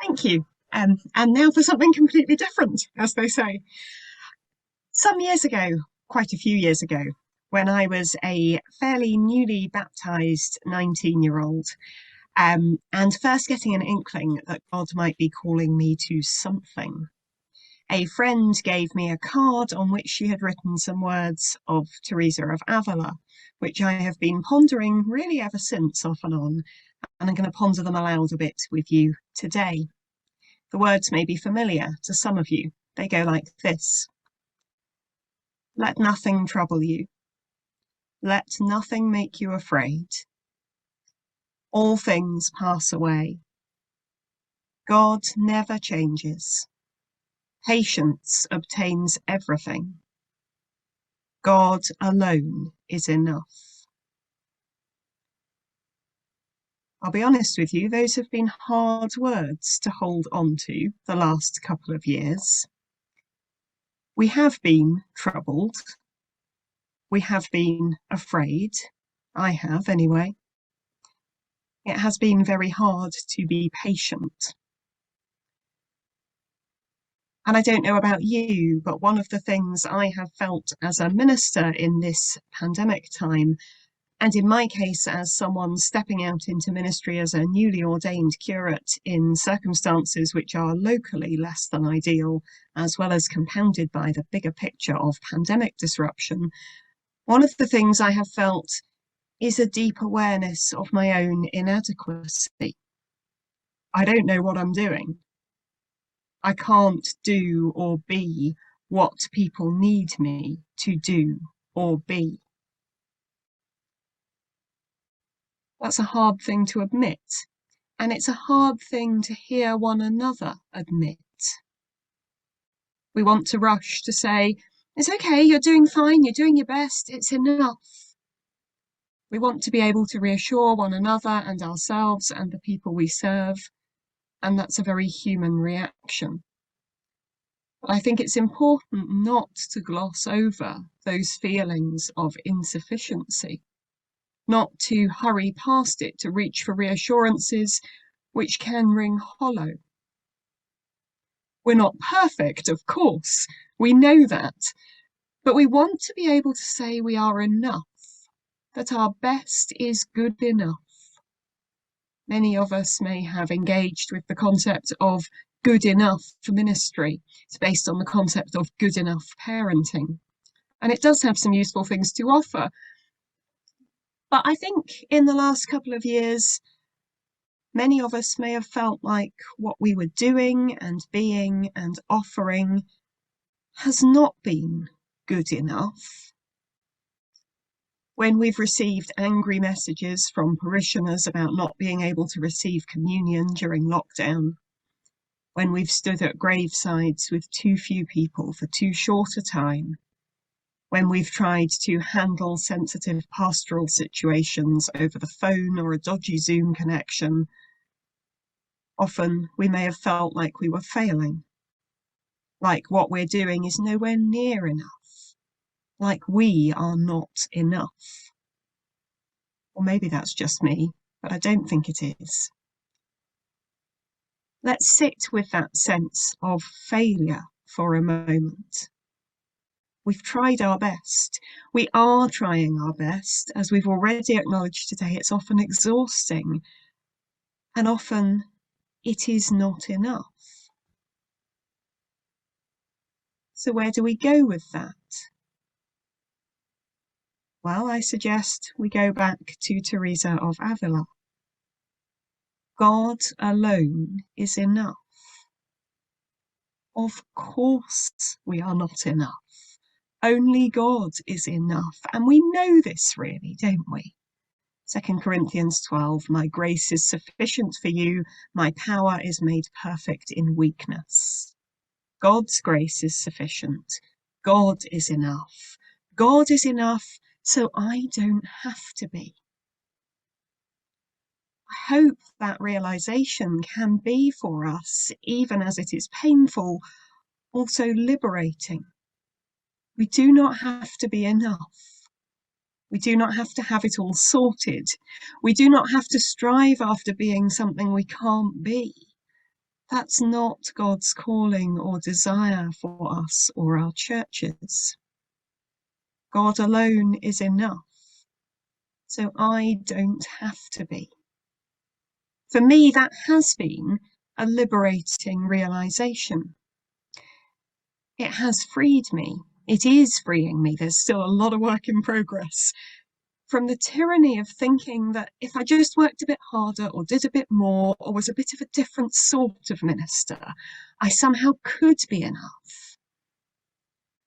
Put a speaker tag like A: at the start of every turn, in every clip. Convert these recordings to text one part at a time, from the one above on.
A: Thank you. And now for something completely different, as they say. Some years ago, quite a few years ago, when I was a fairly newly baptized 19-year-old, and first getting an inkling that God might be calling me to something, a friend gave me a card on which she had written some words of Teresa of Avila, which I have been pondering really ever since, off and on, and I'm going to ponder them aloud a bit with you today. The words may be familiar to some of you. They go like this. Let nothing trouble you. Let nothing make you afraid. All things pass away. God never changes. Patience obtains everything. God alone is enough. I'll be honest with you, those have been hard words to hold on to the last couple of years. We have been troubled. We have been afraid. I have, anyway. It has been very hard to be patient. And I don't know about you, but one of the things I have felt as a minister in this pandemic time, and in my case as someone stepping out into ministry as a newly ordained curate in circumstances which are locally less than ideal, as well as compounded by the bigger picture of pandemic disruption, one of the things I have felt is a deep awareness of my own inadequacy. I don't know what I'm doing. I can't do or be what people need me to do or be. That's a hard thing to admit, and it's a hard thing to hear one another admit. We want to rush to say, it's okay, you're doing fine, you're doing your best, it's enough. We want to be able to reassure one another and ourselves and the people we serve, and that's a very human reaction. But I think it's important not to gloss over those feelings of insufficiency, not to hurry past it to reach for reassurances which can ring hollow. We're not perfect, of course, we know that, but we want to be able to say we are enough, that our best is good enough. Many of us may have engaged with the concept of good enough for ministry. It's based on the concept of good enough parenting. And it does have some useful things to offer. But I think in the last couple of years, many of us may have felt like what we were doing and being and offering has not been good enough. When we've received angry messages from parishioners about not being able to receive communion during lockdown, when we've stood at gravesides with too few people for too short a time, when we've tried to handle sensitive pastoral situations over the phone or a dodgy Zoom connection, often we may have felt like we were failing, like what we're doing is nowhere near enough, like we are not enough. Or maybe that's just me, but I don't think it is. Let's sit with that sense of failure for a moment. We've tried our best. We are trying our best. As we've already acknowledged today, it's often exhausting, and often it is not enough. So where do we go with that? Well, I suggest we go back to Teresa of Avila. God alone is enough. Of course we are not enough. Only God is enough. And we know this really, don't we? 2 Corinthians 12, my grace is sufficient for you. My power is made perfect in weakness. God's grace is sufficient. God is enough. God is enough, so I don't have to be. I hope that realization can be for us, even as it is painful, also liberating. We do not have to be enough. We do not have to have it all sorted. We do not have to strive after being something we can't be. That's not God's calling or desire for us or our churches. God alone is enough, so I don't have to be. For me, that has been a liberating realization. It has freed me. It is freeing me. There's still a lot of work in progress from the tyranny of thinking that if I just worked a bit harder or did a bit more or was a bit of a different sort of minister, I somehow could be enough.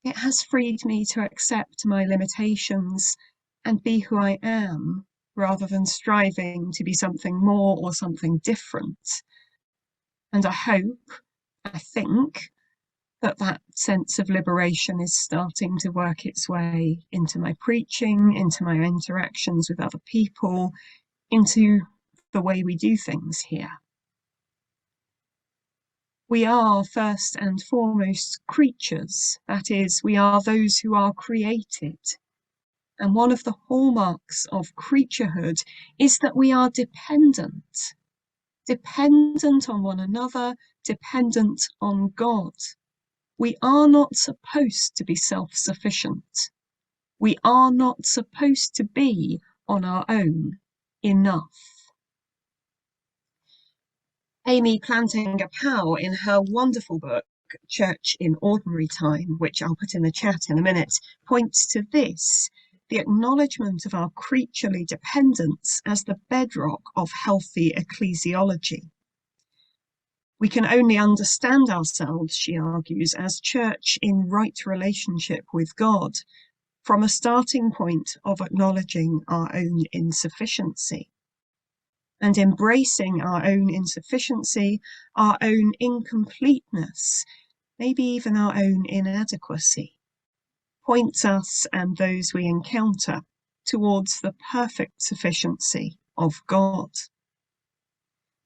A: It has freed me to accept my limitations and be who I am, rather than striving to be something more or something different. And I think, that sense of liberation is starting to work its way into my preaching, into my interactions with other people, into the way we do things here. We are first and foremost creatures, that is, we are those who are created. And one of the hallmarks of creaturehood is that we are dependent on one another, dependent on God. We are not supposed to be self-sufficient. We are not supposed to be, on our own, enough. Amy Plantinga-Powell, in her wonderful book, Church in Ordinary Time, which I'll put in the chat in a minute, points to this, the acknowledgement of our creaturely dependence as the bedrock of healthy ecclesiology. We can only understand ourselves, she argues, as church in right relationship with God, from a starting point of acknowledging our own insufficiency and embracing our own insufficiency, our own incompleteness, maybe even our own inadequacy, points us and those we encounter towards the perfect sufficiency of God.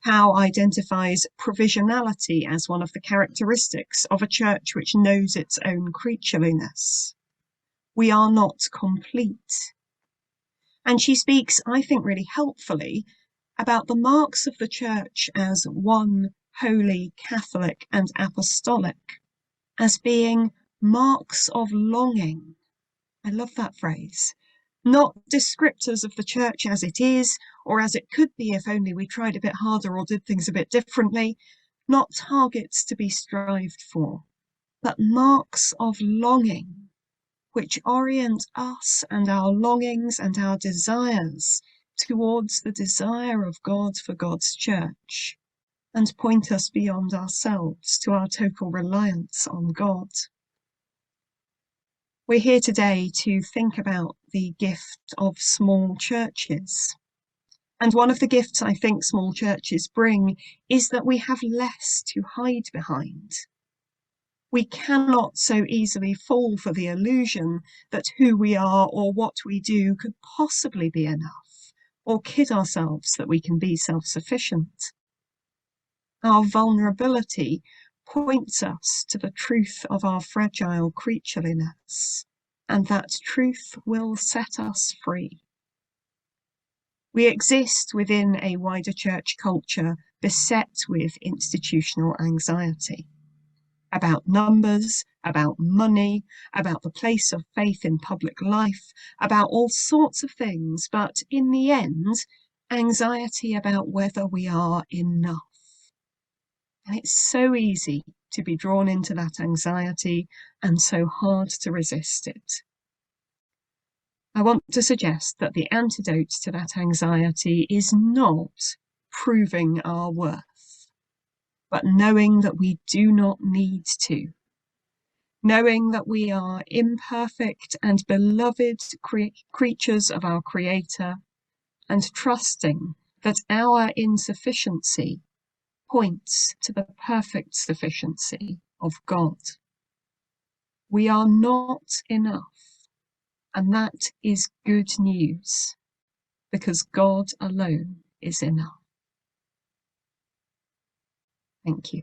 A: Powell identifies provisionality as one of the characteristics of a church which knows its own creatureliness. We are not complete. And she speaks, I think, really helpfully about the marks of the church as one, holy, Catholic, and apostolic, as being marks of longing. I love that phrase. Not descriptors of the church as it is, or as it could be if only we tried a bit harder or did things a bit differently, not targets to be strived for, but marks of longing, which orient us and our longings and our desires towards the desire of God for God's church, and point us beyond ourselves to our total reliance on God. We're here today to think about the gift of small churches. And one of the gifts I think small churches bring is that we have less to hide behind. We cannot so easily fall for the illusion that who we are or what we do could possibly be enough, or kid ourselves that we can be self-sufficient. Our vulnerability points us to the truth of our fragile creatureliness, and that truth will set us free. We exist within a wider church culture beset with institutional anxiety about numbers, about money, about the place of faith in public life, about all sorts of things, but in the end, anxiety about whether we are enough. And it's so easy to be drawn into that anxiety and so hard to resist it. I want to suggest that the antidote to that anxiety is not proving our worth, but knowing that we do not need to. Knowing that we are imperfect and beloved creatures of our Creator, and trusting that our insufficiency points to the perfect sufficiency of God. We are not enough, and that is good news, because God alone is enough. Thank you.